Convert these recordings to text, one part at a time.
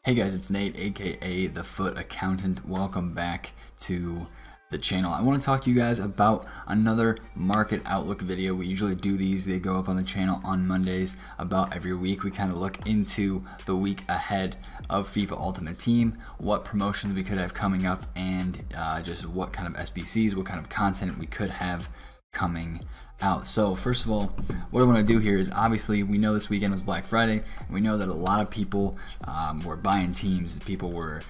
Hey guys, it's Nate, aka TheFutAccountant. Welcome back to the channel. I want to talk to you guys about another market outlook video. We usually do these, they go up on the channel on Mondays about every week. We kind of look into the week ahead of FIFA Ultimate Team, what promotions we could have coming up, and just what kind of SBCs, what kind of content we could have coming out. So first of all, what I want to do here is, obviously we know this weekend was Black Friday, and we know that a lot of people were buying teams, people were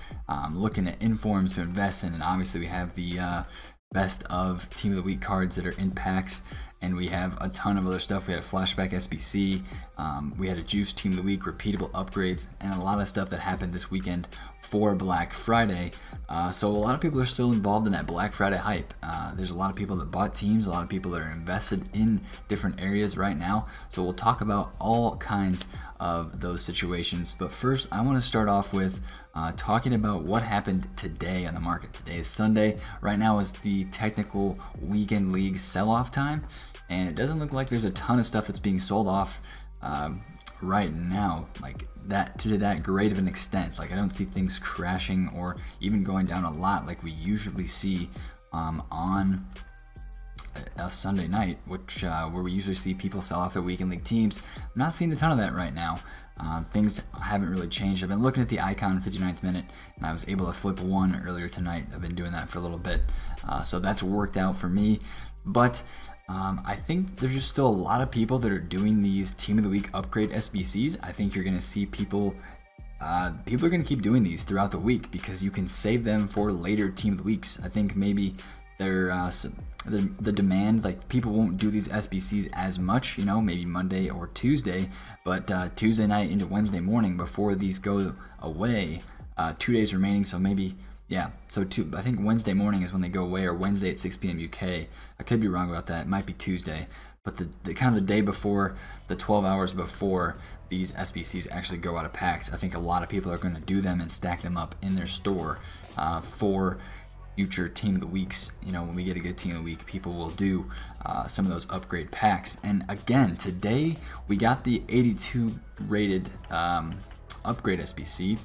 looking at informs to invest in, and obviously we have the best of team of the week cards that are in packs, and we have a ton of other stuff. We had a flashback SBC, we had a juice team of the week, repeatable upgrades, and a lot of stuff that happened this weekend for Black Friday. So a lot of people are still involved in that Black Friday hype. There's a lot of people that bought teams, a lot of people that are invested in different areas right now. So we'll talk about all kinds of those situations. But first, I want to start off with talking about what happened today on the market. Today is Sunday. Right now is the technical weekend league sell-off time, and it doesn't look like there's a ton of stuff that's being sold off right now, like that, to that great of an extent. Like, I don't see things crashing or even going down a lot like we usually see on a Sunday night, which where we usually see people sell off their weekend league teams. I'm not seeing a ton of that right now. Things haven't really changed. I've been looking at the icon 59th minute, and I was able to flip one earlier tonight. I've been doing that for a little bit, so that's worked out for me. But I think there's just still a lot of people that are doing these team of the week upgrade SBCs. I think you're going to see people are going to keep doing these throughout the week because you can save them for later team of the weeks. I think maybe they're the demand, like, people won't do these SBCs as much, you know, maybe Monday or Tuesday, but Tuesday night into Wednesday morning before these go away, 2 days remaining, so maybe, yeah, so I think Wednesday morning is when they go away, or Wednesday at 6 p.m. UK. I could be wrong about that. It might be Tuesday, but the kind of the day before, the 12 hours before these SBCs actually go out of packs, I think a lot of people are going to do them and stack them up in their store for future team of the weeks. You know, when we get a good team of the week, people will do some of those upgrade packs. And again, today we got the 82 rated upgrade SBC.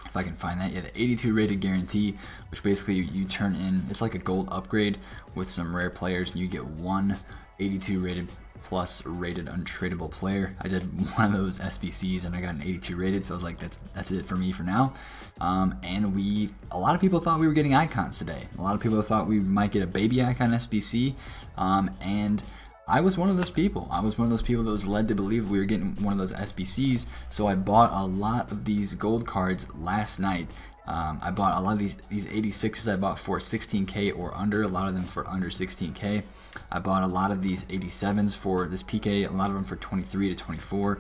If I can find that, yeah, the 82 rated guarantee, which basically you turn in, it's like a gold upgrade with some rare players, and you get one 82 rated plus rated untradeable player. I did one of those SBCs and I got an 82 rated, so I was like, that's it for me for now. And a lot of people thought we were getting icons today. A lot of people thought we might get a baby icon SBC, and I was one of those people. I was one of those people that was led to believe we were getting one of those SBCs, so I bought a lot of these gold cards last night. I bought a lot of these 86s I bought for 16k or under, a lot of them for under 16k. I bought a lot of these 87s for this PK, a lot of them for 23 to 24.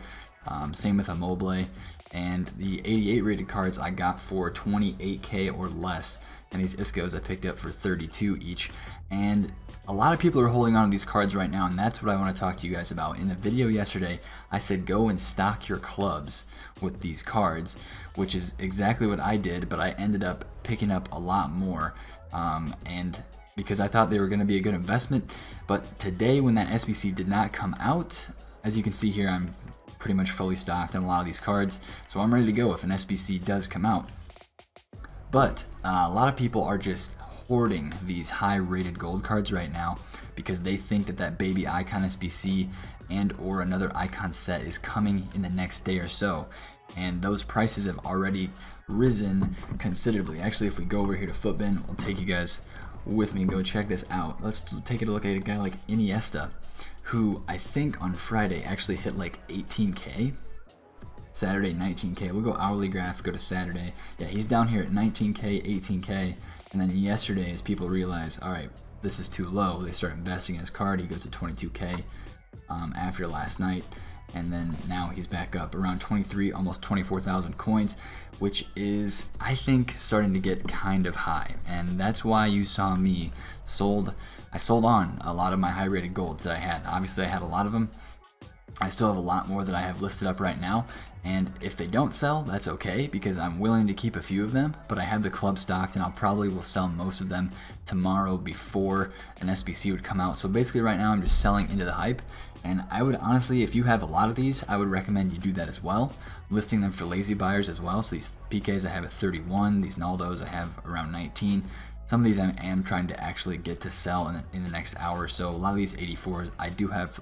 Same with a Mobile. And the 88 rated cards I got for 28k or less. And these Iscos I picked up for 32 each. And a lot of people are holding on to these cards right now, and that's what I want to talk to you guys about. In the video yesterday, I said go and stock your clubs with these cards, which is exactly what I did, but I ended up picking up a lot more, and because I thought they were going to be a good investment. But today, when that SBC did not come out, as you can see here, I'm pretty much fully stocked on a lot of these cards, so I'm ready to go if an SBC does come out. But a lot of people are just hoarding these high rated gold cards right now because they think that that baby icon SBC and or another icon set is coming in the next day or so, and those prices have already risen considerably. Actually, if we go over here to Footbin, I'll take you guys with me and go check this out. Let's take a look at a guy like Iniesta, who I think on Friday actually hit like 18k. Saturday 19k. We'll go hourly graph, go to Saturday. Yeah, he's down here at 19k, 18k, and then yesterday, as people realize, all right, this is too low, they start investing in his card. He goes to 22k after last night, and then now he's back up around 23, almost 24,000 coins, which is, I think, starting to get kind of high. And that's why you saw me I sold on a lot of my high rated golds that I had. Obviously I had a lot of them. I still have a lot more that I have listed up right now, and if they don't sell, that's okay, because I'm willing to keep a few of them, but I have the club stocked, and I'll probably will sell most of them tomorrow before an SBC would come out. So basically right now I'm just selling into the hype, And I would honestly, if you have a lot of these, I would recommend you do that as well, listing them for lazy buyers as well. So these PKs I have at 31, these Naldos I have around 19. Some of these I am trying to actually get to sell in the next hour or so. A lot of these 84s I do have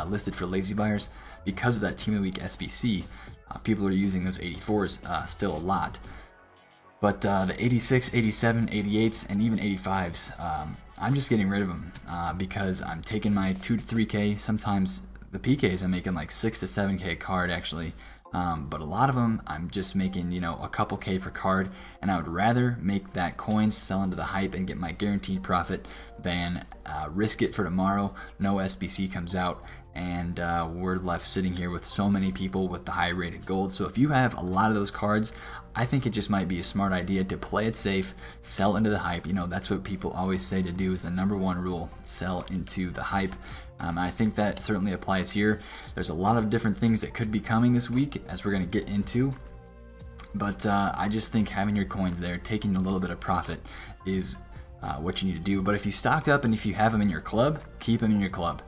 listed for lazy buyers because of that Team of the Week SBC. People are using those 84s still a lot. But the 86, 87, 88s, and even 85s, I'm just getting rid of them because I'm taking my 2 to 3K. Sometimes the PKs I'm making like 6 to 7K a card actually. But a lot of them I'm just making, you know, a couple K per card, and I would rather make that coins, sell into the hype, and get my guaranteed profit than risk it for tomorrow. No SBC comes out, and we're left sitting here with so many people with the high rated gold. So if you have a lot of those cards, I think it just might be a smart idea to play it safe, sell into the hype. You know, that's what people always say to do, is the #1 rule: sell into the hype. I think that certainly applies here. There's a lot of different things that could be coming this week, as we're going to get into. But I just think having your coins there, taking a little bit of profit, is what you need to do. But if you stocked up and if you have them in your club, keep them in your club.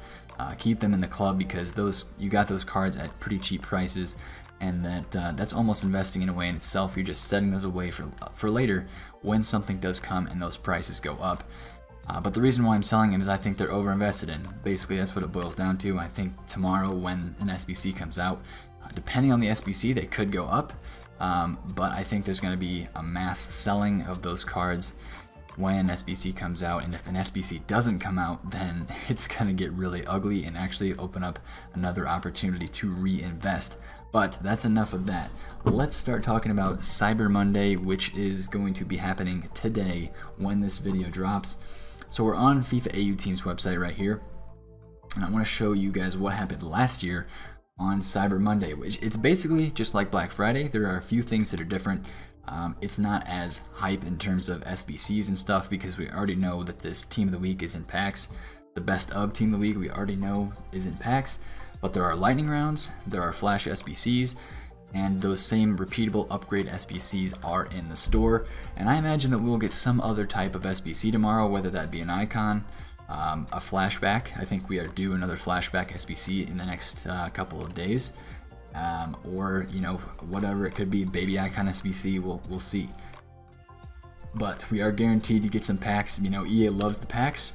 Keep them in the club, because you got those cards at pretty cheap prices, and that's almost investing in a way in itself. You're just setting those away for later when something does come and those prices go up. But the reason why I'm selling them is I think they're overinvested in. Basically, that's what it boils down to. I think tomorrow when an SBC comes out, depending on the SBC, they could go up. But I think there's going to be a mass selling of those cards when SBC comes out. And if an SBC doesn't come out, then it's going to get really ugly and actually open up another opportunity to reinvest. But that's enough of that. Let's start talking about Cyber Monday, which is going to be happening today when this video drops. So we're on FIFA AU Team's website right here, and I want to show you guys what happened last year on Cyber Monday, which it's basically just like Black Friday. There are a few things that are different. It's not as hype in terms of SBCs and stuff, because we already know that this Team of the Week is in packs. The best of Team of the Week we already know is in packs, but there are lightning rounds, there are flash SBCs, and those same repeatable upgrade SBCs are in the store. And I imagine that we'll get some other type of SBC tomorrow, whether that be an icon, a flashback. I think we are due another flashback SBC in the next couple of days, or you know, whatever it could be, baby icon SBC. We'll see. But we are guaranteed to get some packs. You know, EA loves the packs.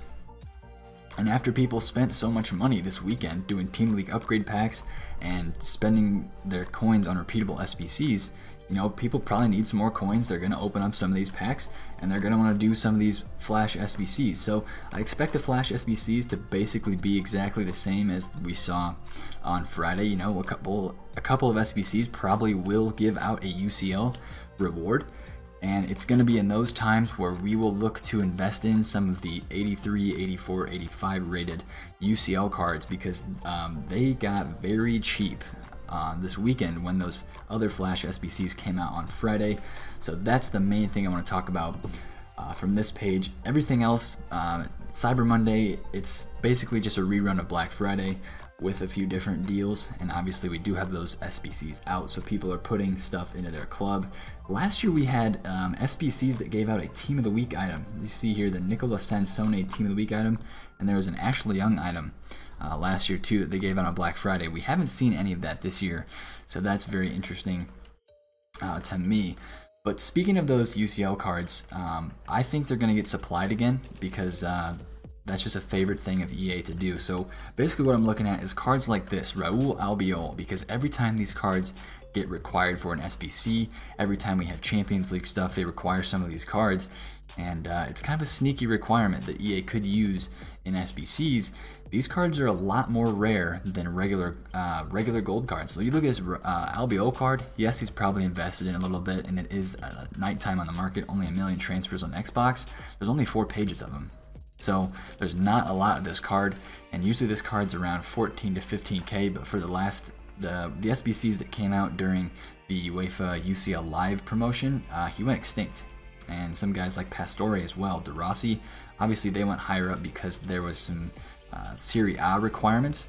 And after people spent so much money this weekend doing Team League upgrade packs and spending their coins on repeatable SBCs, you know, people probably need some more coins. They're going to open up some of these packs, and they're going to want to do some of these flash SBCs. So I expect the flash SBCs to basically be exactly the same as we saw on Friday. You know, a couple of SBCs probably will give out a UCL reward. And it's going to be in those times where we will look to invest in some of the 83, 84, 85 rated UCL cards, because they got very cheap this weekend when those other flash SBCs came out on Friday. So that's the main thing I want to talk about from this page. Everything else, Cyber Monday, it's basically just a rerun of Black Friday with a few different deals, and obviously we do have those SBCs out, so people are putting stuff into their club. Last year we had SBCs that gave out a Team of the Week item. You see here the Nicolas Sansone Team of the Week item, and there was an Ashley Young item last year too that they gave out on Black Friday. We haven't seen any of that this year, so that's very interesting to me. But speaking of those UCL cards, I think they're going to get supplied again, because that's just a favorite thing of EA to do. So basically what I'm looking at is cards like this, Raul Albiol, because every time these cards get required for an SBC, every time we have Champions League stuff, they require some of these cards. And it's kind of a sneaky requirement that EA could use in SBCs. These cards are a lot more rare than regular gold cards. So you look at this Albiol card, yes, he's probably invested in a little bit, and it is nighttime on the market, only 1 million transfers on Xbox. There's only 4 pages of him. So there's not a lot of this card, and usually this card's around 14 to 15K, but for the SBCs that came out during the UEFA UCL Live promotion, he went extinct. And some guys like Pastore as well, De Rossi, obviously they went higher up because there was some Serie A requirements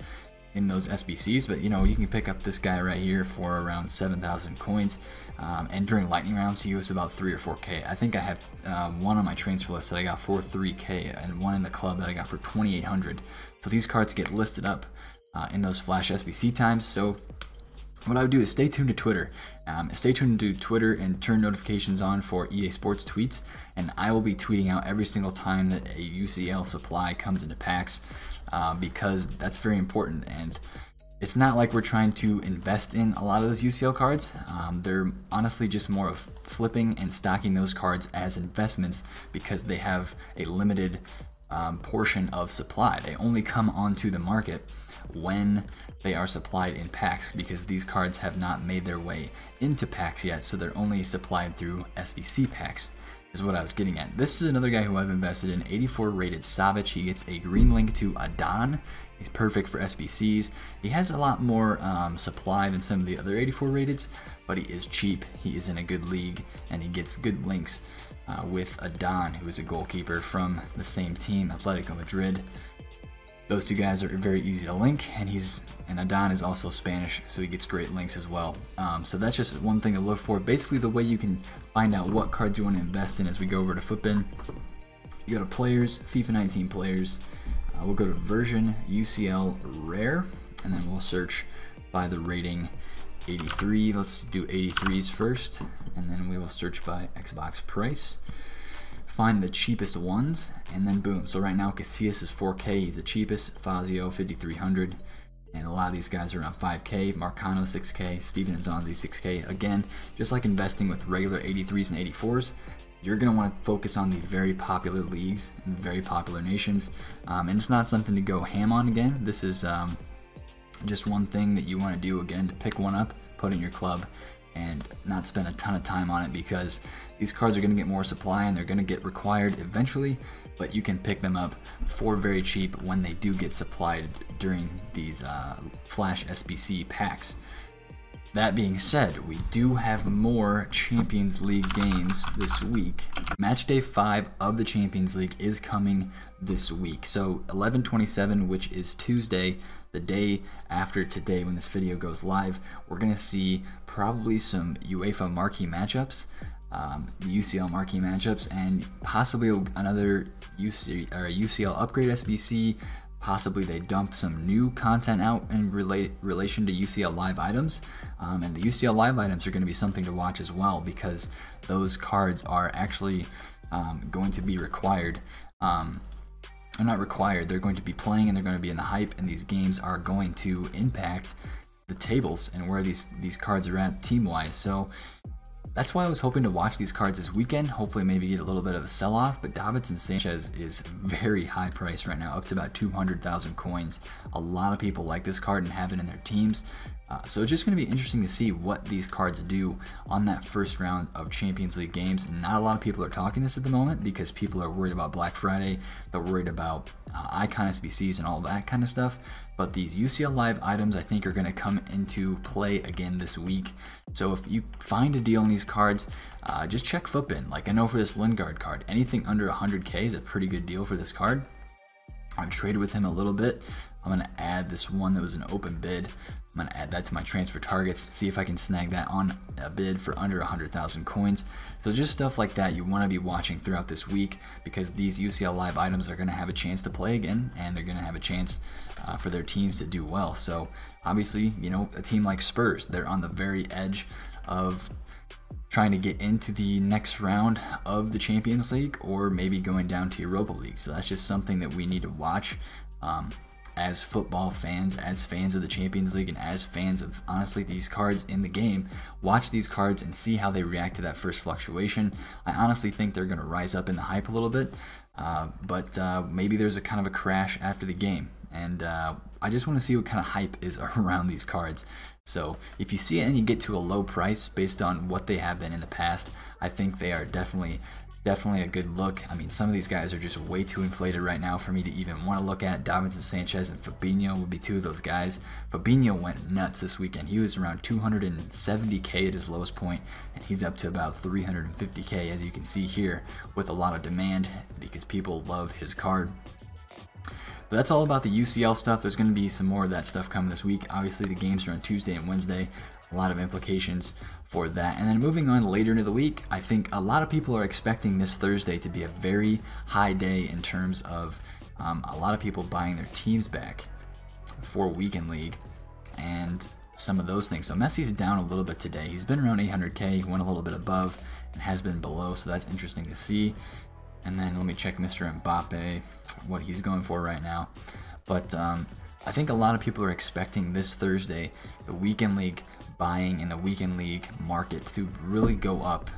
in those SBCs, but you know, you can pick up this guy right here for around 7,000 coins, and during lightning rounds he was about 3 or 4K. I think I have one on my transfer list that I got for 3K, and one in the club that I got for 2,800. So these cards get listed up in those flash SBC times. So what I would do is stay tuned to Twitter. Stay tuned to Twitter and turn notifications on for EA Sports tweets, and I will be tweeting out every single time that a UCL supply comes into packs, because that's very important. And it's not like we're trying to invest in a lot of those UCL cards. They're honestly just more of flipping and stocking those cards as investments because they have a limited portion of supply. They only come onto the market when they are supplied in packs, because these cards have not made their way into packs yet, so they're only supplied through SBC packs, is what I was getting at. This is another guy who I've invested in, 84 rated Savic. He gets a green link to Adon. He's perfect for SBCs. He has a lot more supply than some of the other 84 rateds, but he is cheap. He is in a good league, and he gets good links with Adon, who is a goalkeeper from the same team, Atletico Madrid. Those two guys are very easy to link, and Adon is also Spanish, so he gets great links as well. So that's just one thing to look for. Basically, the way you can find out what cards you want to invest in as we go over to FUTBIN. You go to Players, FIFA 19 Players. We'll go to Version UCL Rare, and then we'll search by the rating 83. Let's do 83s first, and then we will search by Xbox price. Find the cheapest ones, and then boom. So right now Casillas is 4K, he's the cheapest. Fazio 5300, and a lot of these guys are around 5K. Marcano 6K, Steven Nzonzi 6K. Again, just like investing with regular 83s and 84s, you're going to want to focus on the very popular leagues and very popular nations, and it's not something to go ham on. Again, this is just one thing that you want to do, again, to pick one up, put in your club, and not spend a ton of time on it, because these cards are going to get more supply and they're going to get required eventually, but you can pick them up for very cheap when they do get supplied during these flash SBC packs. That being said, we do have more Champions League games this week. Match day 5 of the Champions League is coming this week. So 11/27, which is Tuesday, the day after today when this video goes live, we're going to see probably some UEFA marquee matchups, UCL marquee matchups, and possibly another UCL upgrade SBC. Possibly they dump some new content out in relation to UCL live items, and the UCL live items are going to be something to watch as well, because those cards are actually going to be required. They're not required, they're going to be playing, and they're going to be in the hype, and these games are going to impact the tables and where these cards are at team-wise. So that's why I was hoping to watch these cards this weekend, hopefully maybe get a little bit of a sell-off, but Davinson Sanchez is very high priced right now, up to about 200,000 coins. A lot of people like this card and have it in their teams. So it's just going to be interesting to see what these cards do on that first round of Champions League games. And not a lot of people are talking this at the moment because people are worried about Black Friday, they're worried about icon SBCs and all that kind of stuff. But these UCL live items I think are going to come into play again this week. So if you find a deal on these cards, just check FUTBIN. Like I know for this Lingard card, anything under 100K is a pretty good deal for this card. I've traded with him a little bit. I'm going to add this one that was an open bid. I'm going to add that to my transfer targets, see if I can snag that on a bid for under 100,000 coins. So just stuff like that you want to be watching throughout this week, because these UCL live items are going to have a chance to play again, and they're going to have a chance for their teams to do well. So obviously, you know, a team like Spurs, they're on the very edge of trying to get into the next round of the Champions League, or maybe going down to Europa League. So that's just something that we need to watch as football fans, as fans of the Champions League, and as fans of, honestly, these cards in the game. Watch these cards and see how they react to that first fluctuation. I honestly think they're going to rise up in the hype a little bit, but maybe there's a kind of a crash after the game. And I just want to see what kind of hype is around these cards. So if you see it and you get to a low price based on what they have been in the past, I think they are definitely a good look. I mean, some of these guys are just way too inflated right now for me to even want to look at. Davinson Sanchez and Fabinho would be two of those guys. Fabinho went nuts this weekend. He was around 270K at his lowest point, and he's up to about 350K, as you can see here, with a lot of demand because people love his card. But that's all about the UCL stuff. There's going to be some more of that stuff coming this week. Obviously, the games are on Tuesday and Wednesday. A lot of implications for that. And then moving on later into the week, I think a lot of people are expecting this Thursday to be a very high day in terms of a lot of people buying their teams back for Weekend League and some of those things. So Messi's down a little bit today. He's been around 800K, went a little bit above and has been below, so that's interesting to see. And then let me check Mr. Mbappe, what he's going for right now. But I think a lot of people are expecting this Thursday the Weekend League buying in the Weekend League market to really go up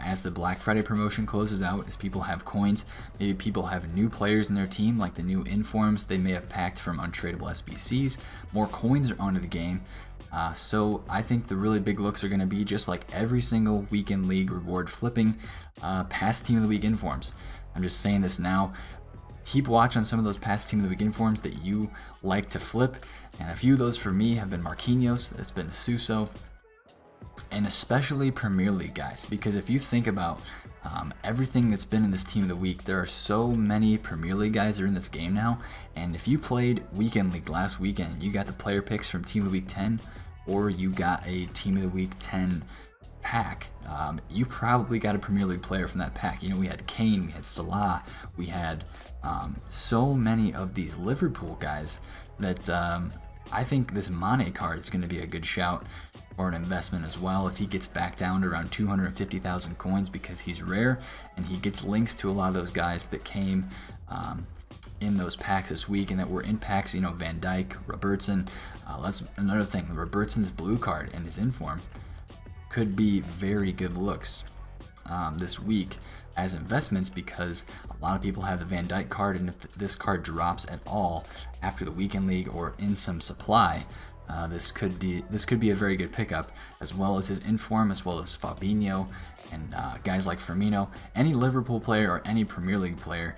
as the Black Friday promotion closes out, as people have coins. Maybe people have new players in their team, like the new informs they may have packed from untradeable SBCs. More coins are onto the game. So I think the really big looks are going to be just like every single Weekend League reward flipping past Team of the Week informs. I'm just saying this now. Keep watch on some of those past Team of the Week informs that you like to flip, and a few of those for me have been Marquinhos, it's been Suso, and especially Premier League guys, because if you think about everything that's been in this Team of the Week, there are so many Premier League guys that are in this game now, and if you played Weekend League last weekend, you got the player picks from Team of the Week 10, or you got a Team of the Week 10 pack, you probably got a Premier League player from that pack. You know, we had Kane, we had Salah, we had so many of these Liverpool guys that I think this Mane card is going to be a good shout or an investment as well if he gets back down to around 250,000 coins, because he's rare and he gets links to a lot of those guys that came in those packs this week and that were in packs. You know, Van Dijk, Robertson. That's another thing. Robertson's blue card and his inform could be very good looks this week as investments, because a lot of people have the Van Dijk card, and if this card drops at all after the Weekend League or in some supply, this could be a very good pickup, as well as his inform, as well as Fabinho and guys like Firmino, any Liverpool player or any Premier League player,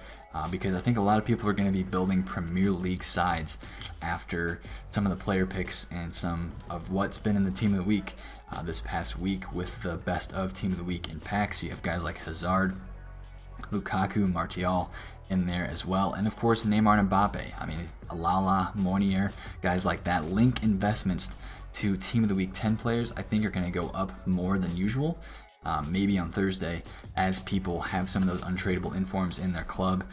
because I think a lot of people are going to be building Premier League sides after some of the player picks and some of what's been in the Team of the Week this past week with the best of Team of the Week in packs. You have guys like Hazard, Lukaku, Martial in there as well, and of course Neymar and Mbappe. I mean, Alala, Monier, guys like that. Link investments to Team of the Week 10 players I think are going to go up more than usual, maybe on Thursday, as people have some of those untradeable informs in their club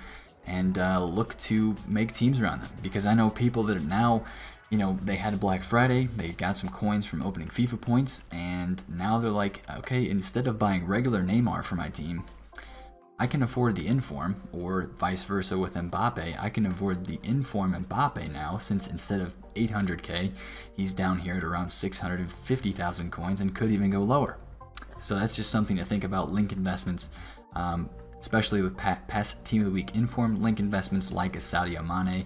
and look to make teams around them. Because I know people that are now, you know, they had a Black Friday, they got some coins from opening FIFA points, and now they're like, okay, instead of buying regular Neymar for my team, I can afford the inform, or vice versa with Mbappe. I can afford the inform Mbappe now, since instead of 800k, he's down here at around 650,000 coins and could even go lower. So that's just something to think about. Link investments, especially with past Team of the Week inform link investments like a Sadio Mane,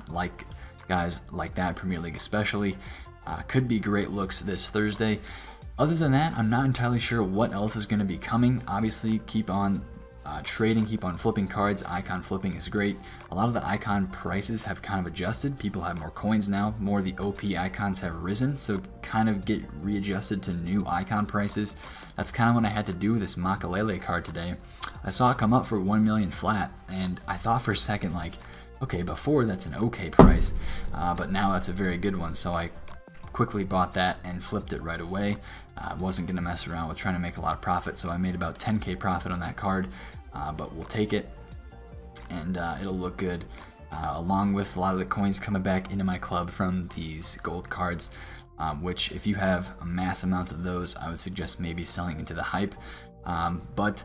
like guys like that, Premier League especially, could be great looks this Thursday. Other than that, I'm not entirely sure what else is going to be coming. Obviously, keep on trading, keep on flipping cards. Icon flipping is great. A lot of the icon prices have kind of adjusted. People have more coins now. More of the OP icons have risen, so kind of get readjusted to new icon prices. That's kind of what I had to do with this Makalele card today. I saw it come up for 1 million flat, and I thought for a second, like, okay, before that's an okay price, but now that's a very good one. So I quickly bought that and flipped it right away. Wasn't gonna mess around with trying to make a lot of profit, so I made about 10k profit on that card, but we'll take it, and it'll look good, along with a lot of the coins coming back into my club from these gold cards, which if you have a mass amount of those, I would suggest maybe selling into the hype. But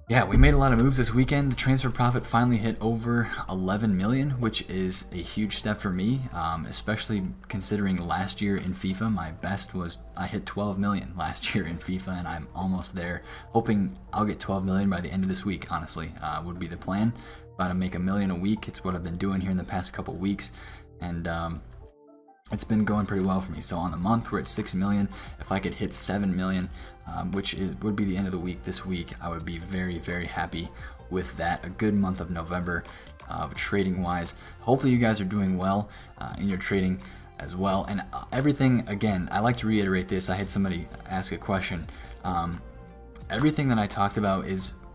yeah, we made a lot of moves this weekend. The transfer profit finally hit over 11 million, which is a huge step for me, especially considering last year in FIFA, my best was I hit 12 million last year in FIFA, and I'm almost there. Hoping I'll get 12 million by the end of this week, honestly, would be the plan. About to make $1 million a week. It's what I've been doing here in the past couple weeks, and it's been going pretty well for me. So on the month, we're at 6 million. If I could hit 7 million, which would be the end of the week this week, I would be very, very happy with that. A good month of November, trading wise. Hopefully you guys are doing well in your trading as well. And everything, again, I like to reiterate this. I had somebody ask a question. Everything that I talked about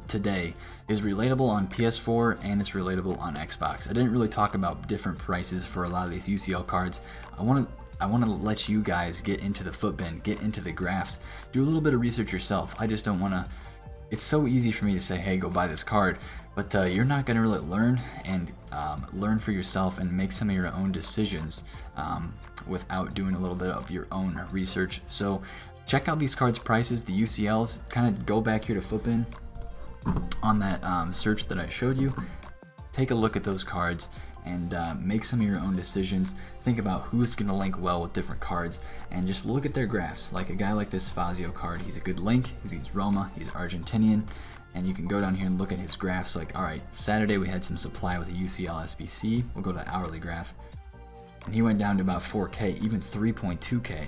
today is relatable on PS4 and it's relatable on Xbox. I didn't really talk about different prices for a lot of these UCL cards. I want to let you guys get into the footbin, get into the graphs, do a little bit of research yourself. I just don't want to it's so easy for me to say, hey, go buy this card, but you're not going to really learn and learn for yourself and make some of your own decisions without doing a little bit of your own research. So check out these cards' prices, the UCLs. Kind of go back here to Footbin on that search that I showed you. Take a look at those cards and make some of your own decisions. Think about who's going to link well with different cards and just look at their graphs. Like a guy like this Fazio card, he's a good link. He's Roma, he's Argentinian, and you can go down here and look at his graphs. Like, all right, Saturday we had some supply with a UCL SBC. We'll go to the hourly graph, and he went down to about 4K, even 3.2K.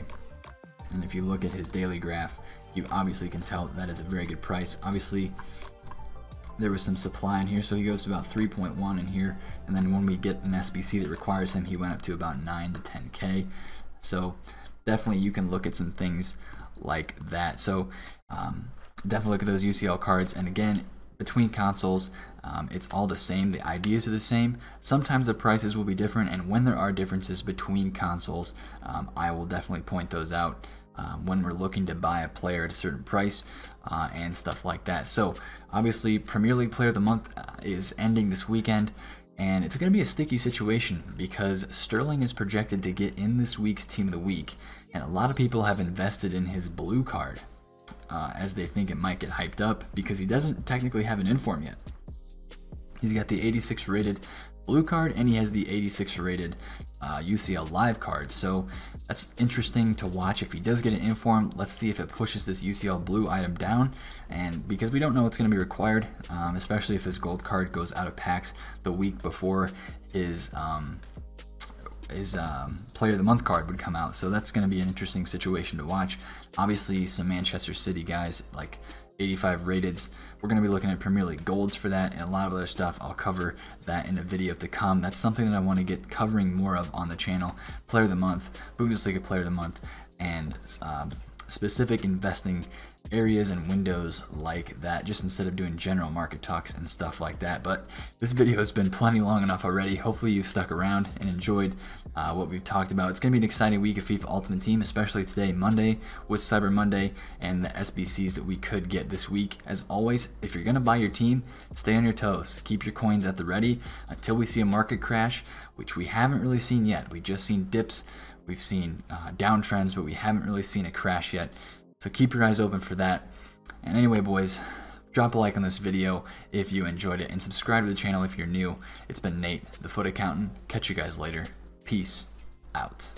And if you look at his daily graph, you obviously can tell that is a very good price. Obviously, there was some supply in here, so he goes to about 3.1 in here, and then when we get an SBC that requires him, he went up to about 9 to 10K. So definitely you can look at some things like that. So definitely look at those UCL cards, and again, between consoles, it's all the same. The ideas are the same. Sometimes the prices will be different, and when there are differences between consoles, I will definitely point those out when we're looking to buy a player at a certain price and stuff like that. So obviously Premier League Player of the Month is ending this weekend, and it's going to be a sticky situation because Sterling is projected to get in this week's Team of the Week, and a lot of people have invested in his blue card as they think it might get hyped up because he doesn't technically have an inform yet. He's got the 86 rated blue card, and he has the 86 rated UCL live card. So that's interesting to watch. If he does get an inform, let's see if it pushes this UCL blue item down. And because we don't know what's going to be required, especially if his gold card goes out of packs the week before his Player of the Month card would come out. So that's going to be an interesting situation to watch. Obviously, some Manchester City guys like 85 rateds. We're going to be looking at Premier League golds for that and a lot of other stuff. I'll cover that in a video to come. That's something that I want to get covering more of on the channel. Player of the Month, Bundesliga Player of the Month, and specific investing areas and windows like that, just instead of doing general market talks and stuff like that. But this video has been plenty long enough already. Hopefully you stuck around and enjoyed what we've talked about. It's going to be an exciting week of FIFA Ultimate Team, especially today, Monday, with Cyber Monday and the SBCs that we could get this week. As always, if you're going to buy your team, stay on your toes. Keep your coins at the ready until we see a market crash, which we haven't really seen yet. We've just seen dips. We've seen downtrends, but we haven't really seen a crash yet. So keep your eyes open for that. And anyway, boys, drop a like on this video if you enjoyed it, and subscribe to the channel if you're new. It's been Nate, the Foot Accountant. Catch you guys later. Peace out.